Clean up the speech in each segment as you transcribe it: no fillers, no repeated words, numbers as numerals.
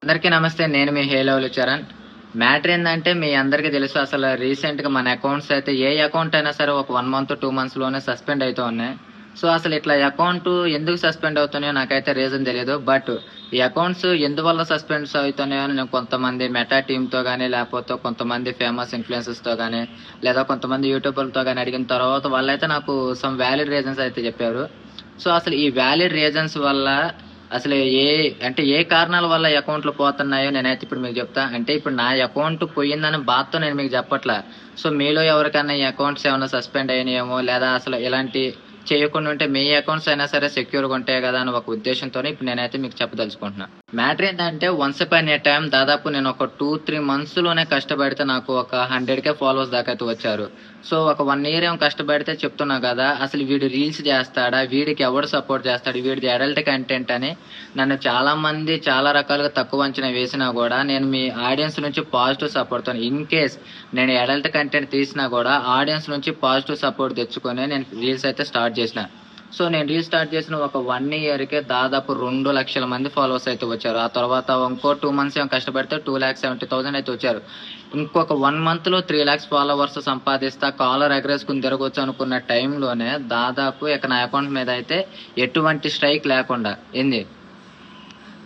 అందరికీ నమస్తే. నేను మీ హేలవలు చరణ్. మ్యాటర్ ఏందంటే మీ అందరికీ తెలుసు అసలు రీసెంట్‌గా మన అకౌంట్స్ అయితే ఏ అకౌంట్ అయినా సరే ఒక 1 మంత్, 2 మంత్స్‌లోనే సస్పెండ్ అయితూ ఉన్నాయి. సో, అసలు ఇట్లా అకౌంట్ ఎందుకు సస్పెండ్ అవుతున్నాయో నాకైతే రీజన్ తెలీదు. బట్ ఈ అకౌంట్స్ ఎందువల్ల సస్పెండ్స్ అవుతున్నాయో అని నేను కొంతమంది మెటా టీమ్‌తో గాని, లేకపోతే కొంతమంది ఫేమస్ ఇన్‌ఫ్లుయెన్సర్స్‌తో గాని, లేదా కొంతమంది యూట్యూబర్‌లతో గాని అడిగిన తర్వాత వాళ్ళైతే నాకు సమ్ వాలిడ్ రీజన్స్ అయితే చెప్పారు. సో, అసలు ఈ వాలిడ్ రీజన్స్ వల్ల అసలు ఏ కారణాల వల్ల అకౌంట్లు పోతున్నాయో నేనైతే ఇప్పుడు మీకు చెప్తా. అంటే ఇప్పుడు నా అకౌంట్ పోయిందని బాధతో నేను మీకు చెప్పట్లా. సో, మీలో ఎవరికన్నా ఈ అకౌంట్స్ ఏమన్నా సస్పెండ్ అయినాయేమో, లేదా అసలు ఇలాంటి చేయకుండా ఉంటే మీ అకౌంట్స్ అయినా సరే సెక్యూర్‌గా ఉంటాయి గదా! అని ఒక ఉద్దేశంతోనే ఇప్పుడు నేనైతే మీకు చెప్పదలుచుకుంటున్నా. మ్యాటర్ ఏంటంటే వన్స్ అపాన్ ఎ టైమ్ దాదాపు నేను ఒక 2, 3 మంత్స్‌లోనే కష్టపడితే నాకు ఒక 100K ఫాలోవర్స్ దాకా అయితే వచ్చారు. సో, ఒక 1 ఇయర్ ఏమో కష్టపడితే చెప్తున్నా గదా! అసలు వీడు రీల్స్ చేస్తాడా? వీడికి ఎవడు సపోర్ట్ చేస్తాడు? వీడిది అడల్ట్ కంటెంట్ అని నన్ను చాలామంది చాలా రకాలుగా తక్కువ అంచనా వేసినా గూడా నేను మీ ఆడియన్స్ నుంచి పాజిటివ్ సపోర్ట్‌తోని ఇన్‌కేస్ నేను అడల్ట్ కంటెంట్ తీసినా గూడా ఆడియన్స్ నుంచి పాజిటివ్ సపోర్ట్ తెచ్చుకొనే నేను రీల్స్ అయితే స్టార్ట్ చేసిన. సో, నేను రీల్ స్టార్ట్ చేసిన ఒక 1 ఇయర్‌కే దాదాపు 2,00,000 మంది ఫాలోవర్స్ అయితే వచ్చారు. ఆ తర్వాత ఇంకో 2 మంత్స్ ఏమో కష్టపడితే 2,70,000 అయితే వచ్చారు. ఇంకొక 1 మంత్‌లో 3,00,000 ఫాలోవర్స్ సంపాదిస్తా, కాలర్ ఎగరేసుకొని తిరగొచ్చు అనుకున్న టైంలోనే దాదాపు ఇక నా అకౌంట్ మీద అయితే ఎటువంటి స్ట్రైక్ లేకుండా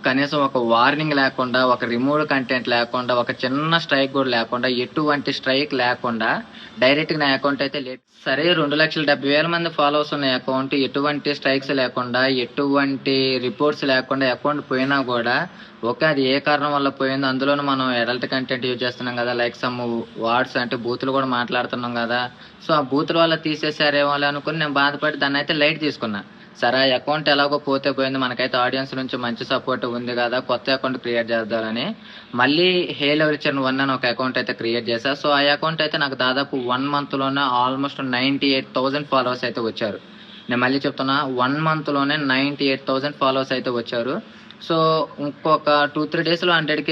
కనీసం ఒక వార్నింగ్ లేకుండా, ఒక రిమూవ్డ్ కంటెంట్ లేకుండా, ఒక చిన్న స్ట్రైక్ గూడా లేకుండా, ఎటువంటి స్ట్రైక్ లేకుండా డైరెక్ట్‌గా నా అకౌంట్ అయితే సరే 2,70,000 మంది ఫాలోవర్స్ ఉన్న అకౌంట్ ఎటువంటి స్ట్రైక్స్ లేకుండా, ఎటువంటి రిపోర్ట్స్ లేకుండా అకౌంట్ పోయినా గూడా ఓకే. అది ఏ కారణం వల్ల పోయిందో అందులోను మనం అడల్ట్ కంటెంట్ యూజ్ చేస్తున్నాం గదా! లైక్ సమ్ వర్డ్స్ అంటే బూతులు గూడా మాట్లాడుతున్నాం గదా! సో, ఆ బూతుల వల్ల తీసేసారేమోలే అనుకుని నేను బాధపడి దాన్నయితే లైట్ తీసుకున్నా. సరే ఆ అకౌంట్ ఎలాగో పోతే పోయింది. మనకైతే ఆడియన్స్ నుంచి మంచి సపోర్ట్ ఉంది గదా! కొత్త అకౌంట్ క్రియేట్ చేద్దామని మళ్ళీ హే లెవెల్ చరణ్ 1 అని ఒక అకౌంట్ అయితే క్రియేట్ చేశా. సో, ఆ అకౌంట్ అయితే నాకు దాదాపు 1 మంత్‌లోనే ఆల్మోస్ట్ 98,000 ఫాలోవర్స్ అయితే వచ్చారు. నేను మళ్ళీ చెప్తున్నా 1 మంత్‌లోనే 98,000 ఫాలోవర్స్ అయితే వచ్చారు. సో, ఇంకొక 2, 3 డేస్‌లో 100K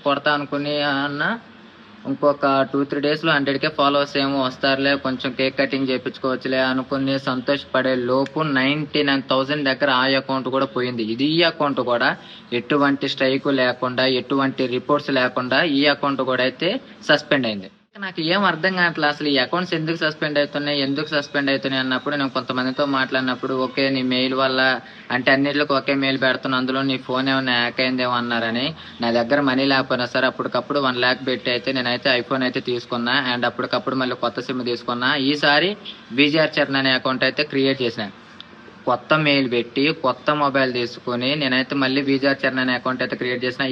కొడతా అనుకుని ఇంకొక 2, 3 డేస్‌లో 100K ఫాలోవర్స్ ఏమో వస్తారులే, కొంచెం కేక్ కటింగ్ చేపించుకోవచ్చులే అనుకుని సంతోషపడే లోపు 99,000 దగ్గర ఆ అకౌంట్ కూడా పోయింది. ఈ అకౌంట్ కూడా ఎటువంటి స్ట్రైక్ లేకుండా, ఎటువంటి రిపోర్ట్స్ లేకుండా ఈ అకౌంట్ కూడా అయితే సస్పెండ్ అయింది. నాకు ఏం అర్థం కావట్లే. అసలు ఈ అకౌంట్స్ ఎందుకు సస్పెండ్ అవుతున్నాయి అన్నప్పుడు నేను కొంతమందితో మాట్లాడినప్పుడు ఓకే నీ మెయిల్ వల్ల అంటే అన్నిట్లోకి ఒకే మెయిల్ పెడుతున్నా, అందులో నీ ఫోన్ ఏమైనా హ్యాక్ అయిందేమో అన్నారని. నా దగ్గర మనీ లేకపోయినా సరే అప్పటికప్పుడు 1,00,000 పెట్టి అయితే నేనైతే ఐఫోన్ అయితే తీసుకున్నా. అండ్ అప్పటికప్పుడు మళ్ళీ కొత్త సిమ్ తీసుకున్నా. ఈసారి విజిఆర్ చరణ్ అనే అకౌంట్ అయితే క్రియేట్ చేసిన. కొత్త మెయిల్ పెట్టి కొత్త మొబైల్ తీసుకొని నేనైతే మళ్ళీ విజిఆర్ చరణ్ అనే అకౌంట్ అయితే క్రియేట్ చేసిన.